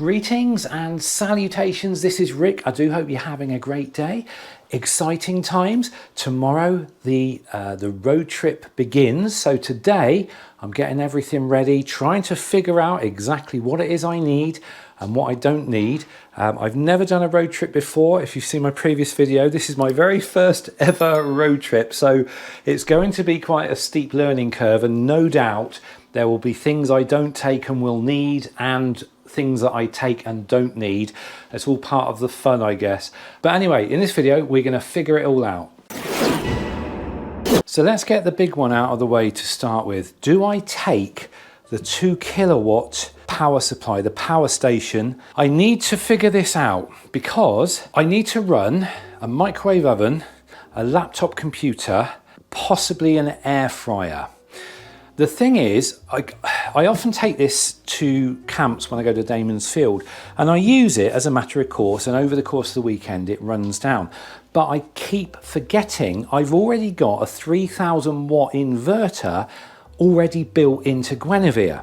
Greetings and salutations, this is Rick. I do hope you're having a great day. Exciting times. Tomorrow the road trip begins. So today I'm getting everything ready, trying to figure out exactly what it is I need and what I don't need. I've never done a road trip before. If you've seen my previous video, this is my very first ever road trip. So it's going to be quite a steep learning curve, and no doubt there will be things I don't take and will need, and things that I take and don't need. It's all part of the fun, I guess. But anyway, in this video, we're going to figure it all out. So let's get the big one out of the way to start with. Do I take the 2 kilowatt power supply, the power station? I need to figure this out because I need to run a microwave oven, a laptop computer, possibly an air fryer. The thing is, I often take this to camps when I go to Damon's Field, and I use it as a matter of course, and over the course of the weekend it runs down. But I keep forgetting I've already got a 3000 watt inverter already built into Guinevere,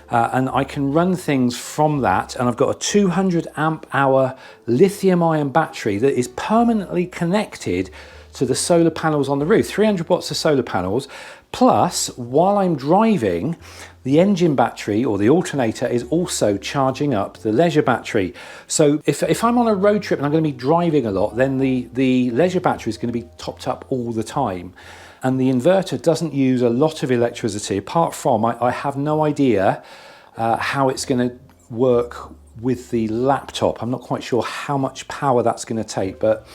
and I can run things from that, and I've got a 200 amp hour lithium ion battery that is permanently connected to the solar panels on the roof, 300 watts of solar panels. Plus, while I'm driving, the engine battery or the alternator is also charging up the leisure battery. So if I'm on a road trip and I'm going to be driving a lot, then the leisure battery is going to be topped up all the time. And the inverter doesn't use a lot of electricity, apart from I have no idea how it's going to work with the laptop. I'm not quite sure how much power that's going to take, but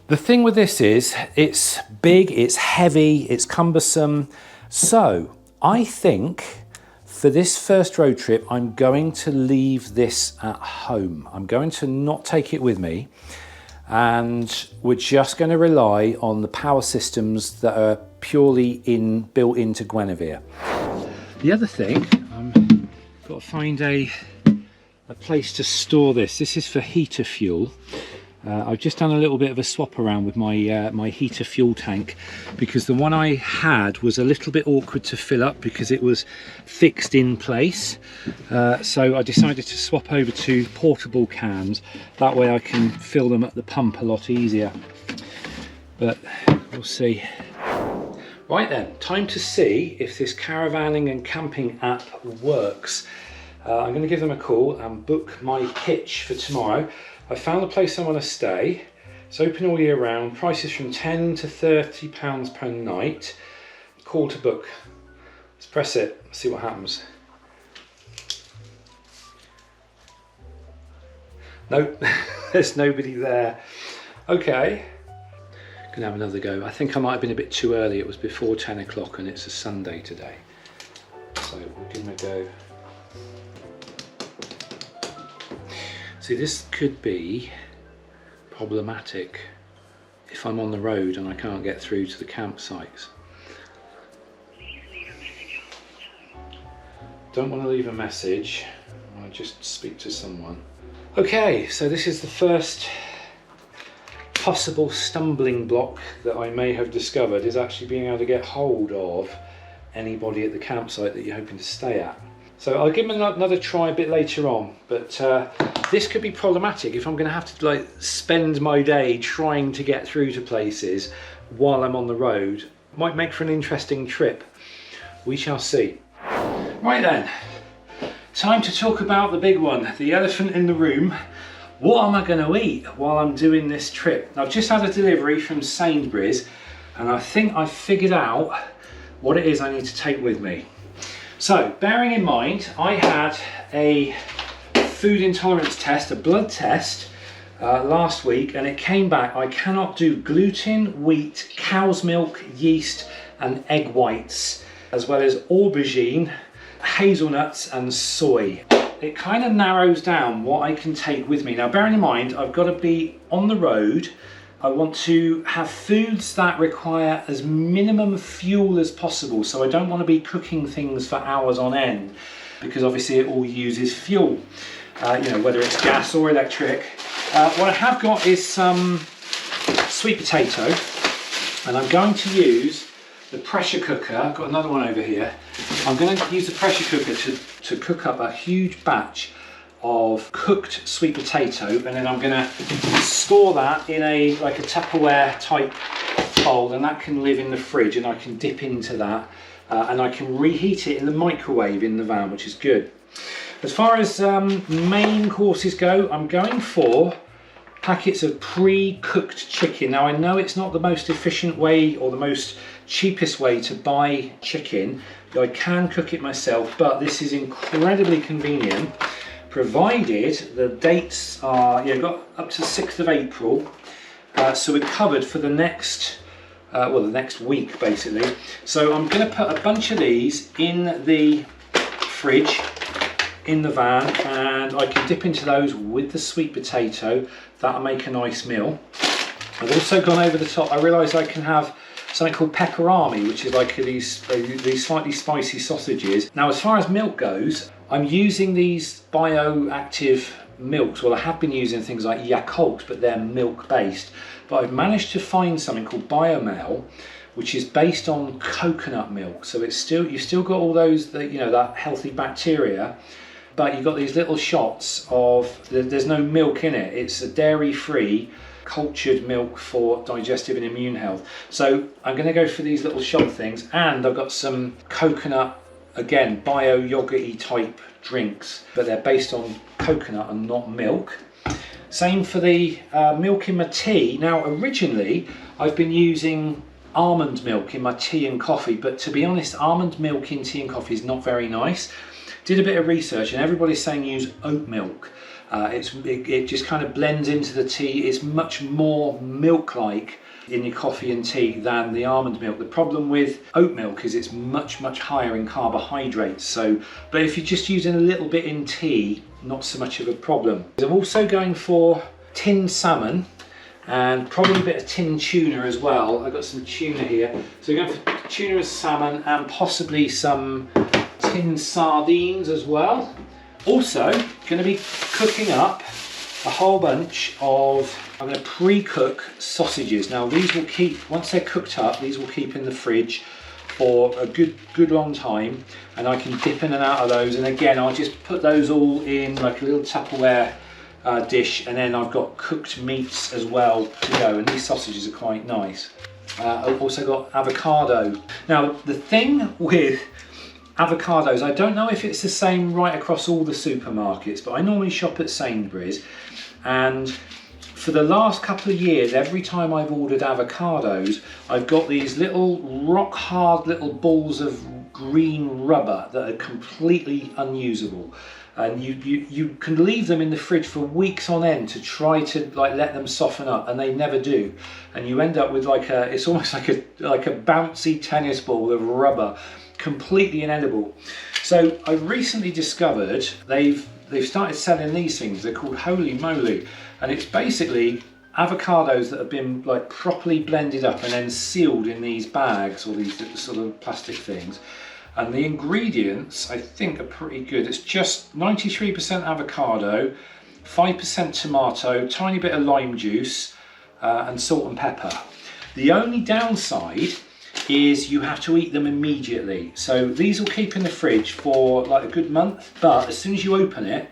the thing with this is it's big, it's heavy, it's cumbersome. So I think for this first road trip, I'm going to leave this at home. I'm going to not take it with me, and we're just going to rely on the power systems that are purely built into Guinevere. The other thing, I've got to find a place to store this. This is for heater fuel. I've just done a little bit of a swap around with my my heater fuel tank, because the one I had was a little bit awkward to fill up because it was fixed in place. So I decided to swap over to portable cans. That way I can fill them at the pump a lot easier. But we'll see. Right then, time to see if this caravanning and camping app works. I'm going to give them a call and book my pitch for tomorrow. I found the place I want to stay. It's open all year round. Prices from £10 to £30 per night. Call to book. Let's press it, see what happens. Nope, there's nobody there. Okay, gonna have another go. I think I might have been a bit too early. It was before 10 o'clock and it's a Sunday today. So we'll give them a go. See, this could be problematic if I'm on the road and I can't get through to the campsites. Don't want to leave a message, I'll just speak to someone. Okay, so this is the first possible stumbling block that I may have discovered, is actually being able to get hold of anybody at the campsite that you're hoping to stay at. So I'll give them another try a bit later on, but this could be problematic if I'm going to have to spend my day trying to get through to places while I'm on the road. Might make for an interesting trip. We shall see. Right then, time to talk about the big one, the elephant in the room. What am I going to eat while I'm doing this trip? I've just had a delivery from Sainsbury's, and I think I've figured out what it is I need to take with me. So, bearing in mind, I had a food intolerance test, a blood test, last week, and it came back I cannot do gluten, wheat, cow's milk, yeast and egg whites, as well as aubergine, hazelnuts and soy. It kind of narrows down what I can take with me. Now, bearing in mind, I've got to be on the road. I want to have foods that require as minimum fuel as possible, so I don't want to be cooking things for hours on end, because obviously it all uses fuel, you know, whether it's gas or electric. What I have got is some sweet potato, and I'm going to use the pressure cooker. I've got another one over here. I'm going to use the pressure cooker to cook up a huge batch of cooked sweet potato, and then I'm going to store that in a Tupperware type bowl, and that can live in the fridge, and I can dip into that and I can reheat it in the microwave in the van, which is good. As far as main courses go, I'm going for packets of pre-cooked chicken. Now I know it's not the most efficient way or the most cheapest way to buy chicken. I can cook it myself, but this is incredibly convenient, provided the dates are, you've got up to 6th of April, so we're covered for the next the next week basically. So I'm going to put a bunch of these in the fridge in the van, and I can dip into those with the sweet potato. That'll make a nice meal. I've also gone over the top. I realised I can have something called pepperami, which is like these slightly spicy sausages. Now, as far as milk goes, I'm using these bioactive milks. Well, I have been using things like Yakult, but they're milk based. But I've managed to find something called Biomel, which is based on coconut milk. So it's you've still got all those, that healthy bacteria, but you've got these little shots of, there's no milk in it. It's a dairy-free cultured milk for digestive and immune health. So I'm going to go for these little shot things, and I've got some coconut, again, bio yogurty type drinks, but they're based on coconut and not milk. Same for the milk in my tea. Now, originally, I've been using almond milk in my tea and coffee, but to be honest, almond milk in tea and coffee is not very nice. Did a bit of research, and everybody's saying use oat milk. It just kind of blends into the tea. It's much more milk-like in your coffee and tea than the almond milk. The problem with oat milk is it's much higher in carbohydrates. But if you're just using a little bit in tea, not so much of a problem. I'm also going for tinned salmon and probably a bit of tinned tuna as well. I've got some tuna here. So we're going for tuna and salmon, and possibly some tinned sardines as well. Also, going to be cooking up a whole bunch of, I'm going to pre-cook sausages. Now these will keep, once they're cooked up, these will keep in the fridge for a good long time, and I can dip in and out of those. And again, I'll just put those all in like a little Tupperware dish, and then I've got cooked meats as well to go, and these sausages are quite nice. I've also got avocado. Now the thing with avocados, I don't know if it's the same right across all the supermarkets, but I normally shop at Sainsbury's, and for the last couple of years, every time I've ordered avocados, I've got these little rock hard little balls of green rubber that are completely unusable, and you can leave them in the fridge for weeks on end to try to let them soften up, and they never do, and you end up with it's almost like a bouncy tennis ball of rubber, completely inedible. So I recently discovered they've started selling these things. They're called Holy Moly, and it's basically avocados that have been properly blended up and then sealed in these bags or these sort of plastic things. And the ingredients, I think, are pretty good. It's just 93% avocado, 5% tomato, tiny bit of lime juice, and salt and pepper. The only downside is you have to eat them immediately. So these will keep in the fridge for a good month, but as soon as you open it,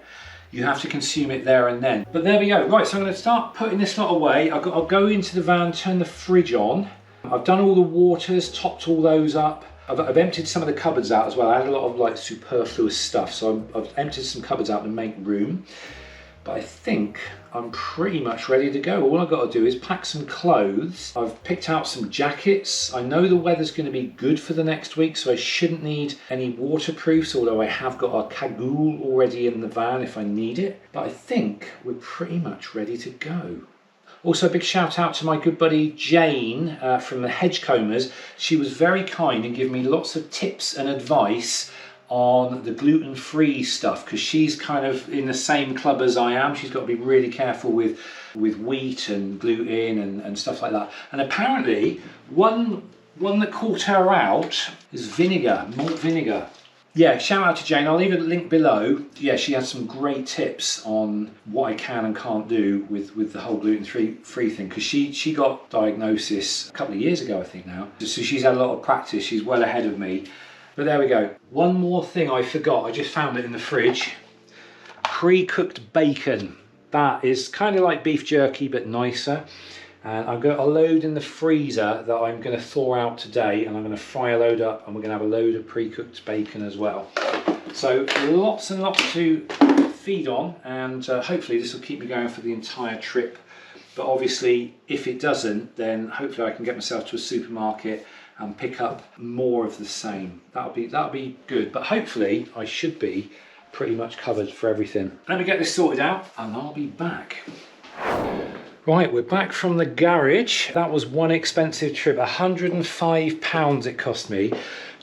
you have to consume it there and then. But there we go. Right, so I'm going to start putting this lot away. I'll go into the van, turn the fridge on. I've done all the waters, topped all those up. I've emptied some of the cupboards out as well. I had a lot of superfluous stuff, so I've emptied some cupboards out to make room. But I think I'm pretty much ready to go. All I've got to do is pack some clothes. I've picked out some jackets. I know the weather's going to be good for the next week, so I shouldn't need any waterproofs, although I have got a cagoule already in the van if I need it. But I think we're pretty much ready to go. Also, a big shout out to my good buddy Jane from the Hedgecombers. She was very kind and gave me lots of tips and advice on the gluten-free stuff, because she's kind of in the same club as I am. She's got to be really careful with wheat and gluten and stuff like that. And apparently one that caught her out is vinegar, malt vinegar. Yeah, shout out to Jane. I'll leave a link below. Yeah, she has some great tips on what I can and can't do with the whole gluten-free thing, because she got diagnosis a couple of years ago, I think now. So she's had a lot of practice. She's well ahead of me. But there we go. One more thing I forgot. I just found it in the fridge. pre-cooked bacon. That is kind of like beef jerky but nicer. And I've got a load in the freezer that I'm going to thaw out today, and I'm going to fry a load up, and we're going to have a load of pre-cooked bacon as well. So lots and lots to feed on, and hopefully this will keep me going for the entire trip. But obviously if it doesn't, then hopefully I can get myself to a supermarket and pick up more of the same. That'll be good, but hopefully I should be pretty much covered for everything. Let me get this sorted out and I'll be back. Right, we're back from the garage. That was one expensive trip. £105 it cost me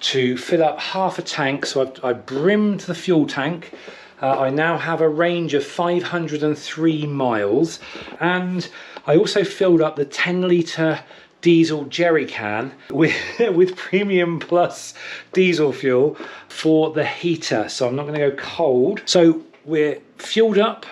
to fill up half a tank. So I brimmed the fuel tank. I now have a range of 503 miles, and I also filled up the 10-litre diesel jerry can with Premium Plus diesel fuel for the heater, so I'm not going to go cold. So we're fueled up,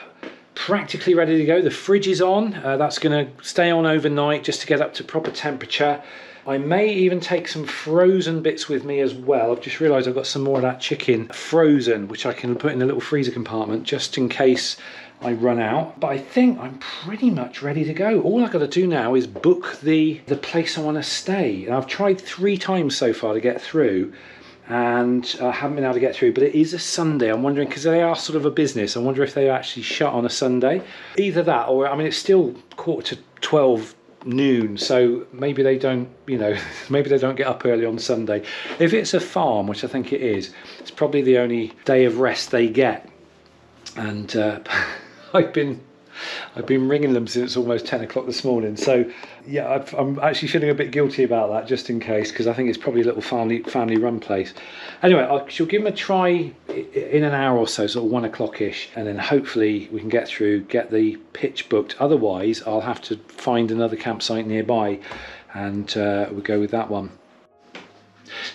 practically ready to go. The fridge is on. That's going to stay on overnight just to get up to proper temperature. I may even take some frozen bits with me as well. I've just realised I've got some more of that chicken frozen, which I can put in a little freezer compartment just in case I run out. But I think I'm pretty much ready to go. All I've got to do now is book the place I want to stay. And I've tried 3 times so far to get through, and I haven't been able to get through. But it is a Sunday. I'm wondering, because they are sort of a business, I wonder if they actually shut on a Sunday. Either that, or I mean, it's still 11:45 noon, so maybe they don't, you know, maybe they don't get up early on Sunday. If it's a farm, which I think it is, it's probably the only day of rest they get. And I've been ringing them since almost 10 o'clock this morning, so yeah, I'm actually feeling a bit guilty about that, just in case, because I think it's probably a little family run place. Anyway, I shall give them a try in an hour or so, sort of 1 o'clock-ish, and then hopefully we can get the pitch booked. Otherwise I'll have to find another campsite nearby, and we'll go with that one.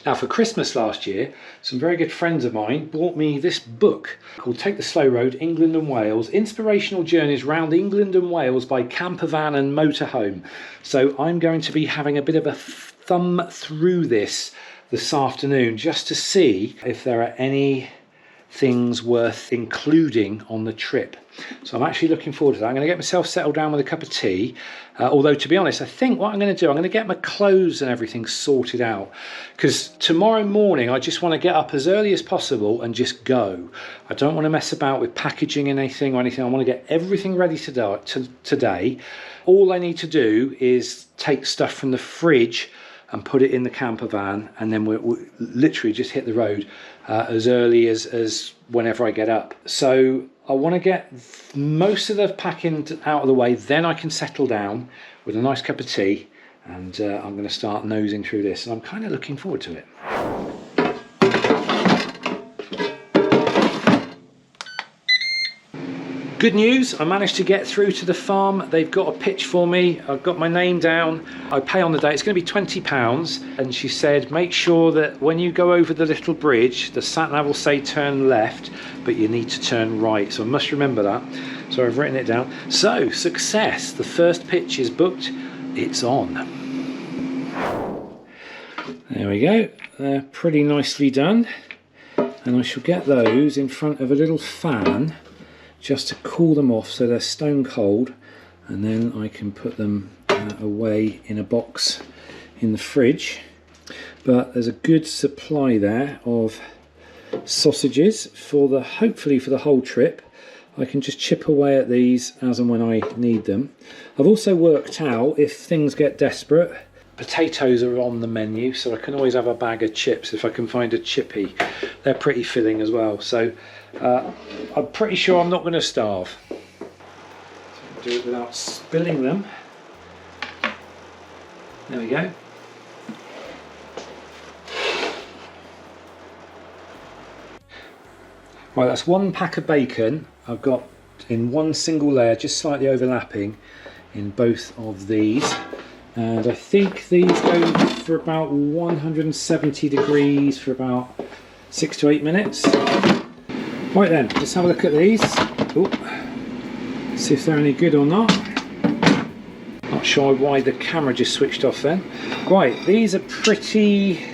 Now, for Christmas last year, some very good friends of mine bought me this book called Take the Slow Road, England and Wales, Inspirational Journeys Round England and Wales by Campervan and Motorhome. So I'm going to be having a bit of a thumb through this afternoon, just to see if there are any things worth including on the trip. So I'm actually looking forward to that. I'm going to get myself settled down with a cup of tea, although to be honest, I think what I'm going to do, I'm going to get my clothes and everything sorted out, because tomorrow morning I just want to get up as early as possible and just go. I don't want to mess about with packaging anything or anything. I want to get everything ready today. All I need to do is take stuff from the fridge and put it in the camper van, and then we'll literally just hit the road as early as whenever I get up. So I want to get most of the packing out of the way, then I can settle down with a nice cup of tea, and I'm going to start nosing through this, and I'm kind of looking forward to it. Good news, I managed to get through to the farm. They've got a pitch for me. I've got my name down. I pay on the day. It's going to be £20. And she said, make sure that when you go over the little bridge, the sat-nav will say turn left, but you need to turn right. So I must remember that. So I've written it down. So, success. The first pitch is booked. It's on. There we go. They're pretty nicely done. And I shall get those in front of a little fan, just to cool them off so they're stone cold, and then I can put them away in a box in the fridge. But there's a good supply there of sausages for hopefully for the whole trip. I can just chip away at these as and when I need them. I've also worked out, if things get desperate, potatoes are on the menu, so I can always have a bag of chips if I can find a chippy. They're pretty filling as well, so I'm pretty sure I'm not going to starve. So I'll do it without spilling them. There we go. Right, that's one pack of bacon I've got in one single layer, just slightly overlapping in both of these. And I think these go for about 170 degrees for about 6 to 8 minutes. Right then, let's have a look at these. Ooh. See if they're any good or not. Not sure why the camera just switched off then. Right, these are pretty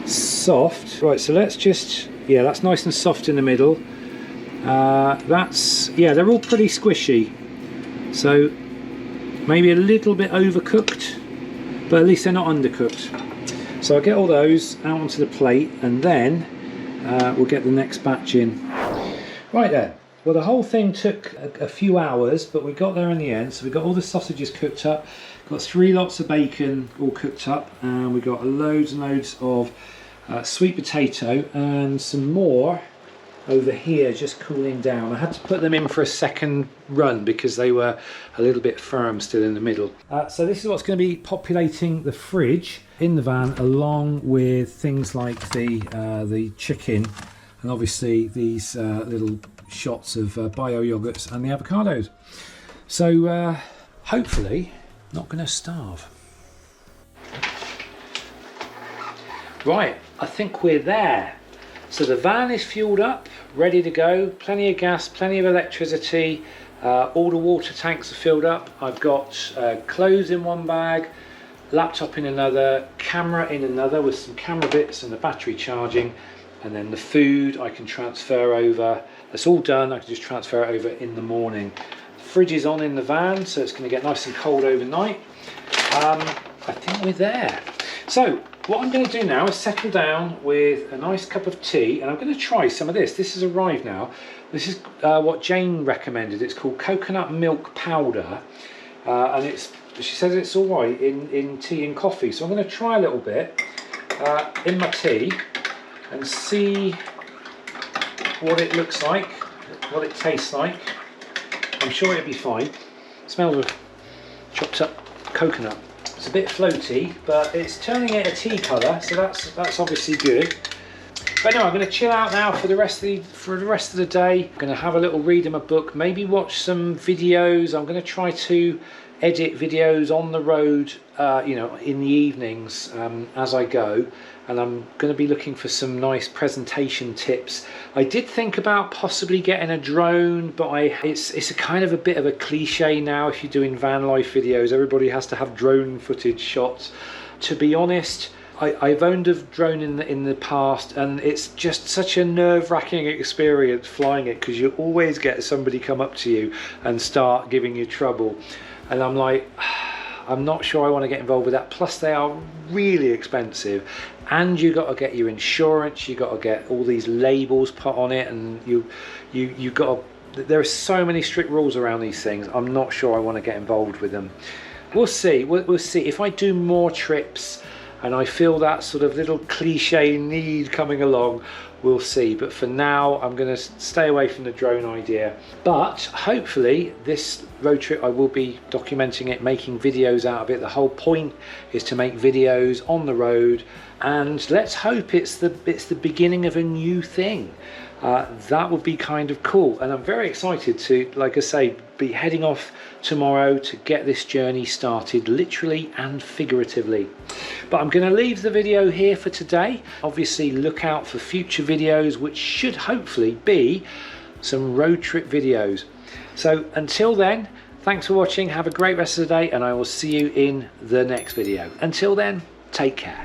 soft. Right, so let's just, yeah, that's nice and soft in the middle. they're all pretty squishy, so maybe a little bit overcooked, but at least they're not undercooked. So I'll get all those out onto the plate, and then we'll get the next batch in. Right then, well, the whole thing took a few hours, but we got there in the end. So we got all the sausages cooked up, got 3 lots of bacon all cooked up, and we got loads and loads of sweet potato and some more over here just cooling down. I had to put them in for a second run because they were a little bit firm still in the middle. So this is what's going to be populating the fridge in the van, along with things like the chicken, and obviously these little shots of bio yogurts and the avocados. So hopefully not going to starve. Right, I think we're there. So the van is fueled up, ready to go, plenty of gas, plenty of electricity, all the water tanks are filled up. I've got clothes in one bag, laptop in another, camera in another with some camera bits and the battery charging, and then the food I can transfer over. That's all done, I can just transfer it over in the morning. The fridge is on in the van, so it's going to get nice and cold overnight. I think we're there. So what I'm going to do now is settle down with a nice cup of tea, and I'm going to try some of this. This has arrived now. This is what Jane recommended. It's called coconut milk powder, and she says it's all right in tea and coffee. So I'm going to try a little bit in my tea and see what it looks like, what it tastes like. I'm sure it'll be fine. It smells of chopped up coconut. It's a bit floaty, but it's turning it a tea colour, so that's obviously good. But anyway, I'm going to chill out now for the rest of the day. I'm going to have a little read in my book, maybe watch some videos. I'm going to try to edit videos on the road, you know, in the evenings as I go. And I'm going to be looking for some nice presentation tips. I did think about possibly getting a drone, but it's a kind of a bit of a cliche now. If you're doing van life videos, everybody has to have drone footage shots. To be honest, I've owned a drone in the past, and it's just such a nerve-wracking experience flying it, because you always get somebody come up to you and start giving you trouble. And I'm like, I'm not sure I want to get involved with that. Plus they are really expensive, and you got to get your insurance, you got to get all these labels put on it, and you got to, there are so many strict rules around these things. I'm not sure I want to get involved with them. We'll see. We'll see if I do more trips and I feel that sort of little cliche need coming along. We'll see, but for now I'm going to stay away from the drone idea. But hopefully this road trip I will be documenting it, making videos out of it. The whole point is to make videos on the road, and let's hope it's the beginning of a new thing. That would be kind of cool, and I'm very excited to, like I say, be heading off tomorrow to get this journey started, literally and figuratively. But I'm going to leave the video here for today. Obviously look out for future videos, which should hopefully be some road trip videos. So until then, thanks for watching, have a great rest of the day, and I will see you in the next video. Until then, take care.